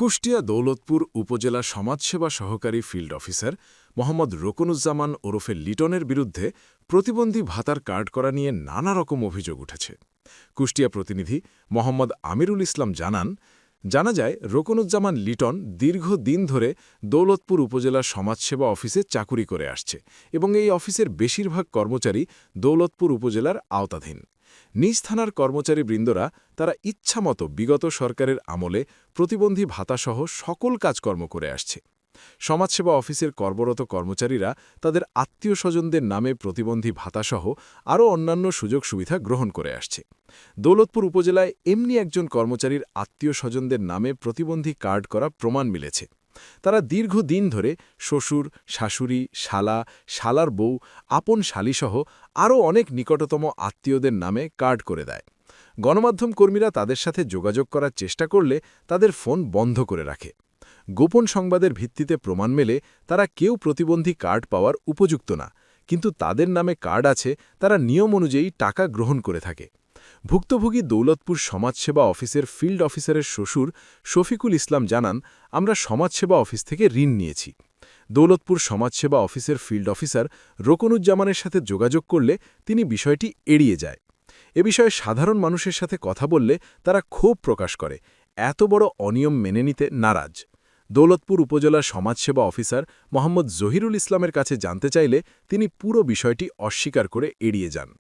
কুষ্টিয়া দৌলতপুর উপজেলা সমাজসেবা সহকারী ফিল্ড অফিসার মোহাম্মদ রোকনুজ্জামান ওরফে লিটনের বিরুদ্ধে প্রতিবন্ধী ভাতার কার্ড করা নিয়ে নানা রকম অভিযোগ উঠেছে। কুষ্টিয়া প্রতিনিধি মোহাম্মদ আমিরুল ইসলাম জানা যায় রোকনুজ্জামান লিটন দীর্ঘদিন ধরে দৌলতপুর উপজেলা সমাজসেবা অফিসে চাকুরি করে আসছে এবং এই অফিসের বেশিরভাগ কর্মচারী দৌলতপুর উপজেলার আওতাধীন। নিজ থানার কর্মচারীবৃন্দরা তারা ইচ্ছামতো বিগত সরকারের আমলে প্রতিবন্ধী ভাতাসহ সকল কাজকর্ম করে আসছে। সমাজসেবা অফিসের কর্মরত কর্মচারীরা তাদের আত্মীয় স্বজনদের নামে প্রতিবন্ধী ভাতাসহ আরও অন্যান্য সুযোগ সুবিধা গ্রহণ করে আসছে। দৌলতপুর উপজেলায় এমনি একজন কর্মচারীর আত্মীয় স্বজনদের নামে প্রতিবন্ধী কার্ড করা প্রমাণ মিলেছে। তারা দীর্ঘদিন ধরে শ্বশুর, শাশুড়ি, শালা, শালার বউ, আপন শালিসহ আরও অনেক নিকটতম আত্মীয়দের নামে কার্ড করে দেয়। গণমাধ্যম কর্মীরা তাদের সাথে যোগাযোগ করার চেষ্টা করলে তাদের ফোন বন্ধ করে রাখে। গোপন সংবাদের ভিত্তিতে প্রমাণ মেলে তারা কেউ প্রতিবন্ধী কার্ড পাওয়ার উপযুক্ত না, কিন্তু তাদের নামে কার্ড আছে, তারা নিয়ম অনুযায়ী টাকা গ্রহণ করে থাকে। ভুক্তভোগী দৌলতপুর সমাজসেবা অফিসের ফিল্ড অফিসারের শ্বশুর শফিকুল ইসলাম জানান, আমরা সমাজসেবা অফিস থেকে ঋণ নিয়েছি। দৌলতপুর সমাজসেবা অফিসের ফিল্ড অফিসার রোকনুজ্জামানের সাথে যোগাযোগ করলে তিনি বিষয়টি এড়িয়ে যায়। এ বিষয়ে সাধারণ মানুষের সাথে কথা বললে তারা ক্ষোভ প্রকাশ করে, এত বড় অনিয়ম মেনে নিতে নারাজ। দৌলতপুর উপজেলার সমাজসেবা অফিসার মোহাম্মদ জহিরুল ইসলামের কাছে জানতে চাইলে তিনি পুরো বিষয়টি অস্বীকার করে এড়িয়ে যান।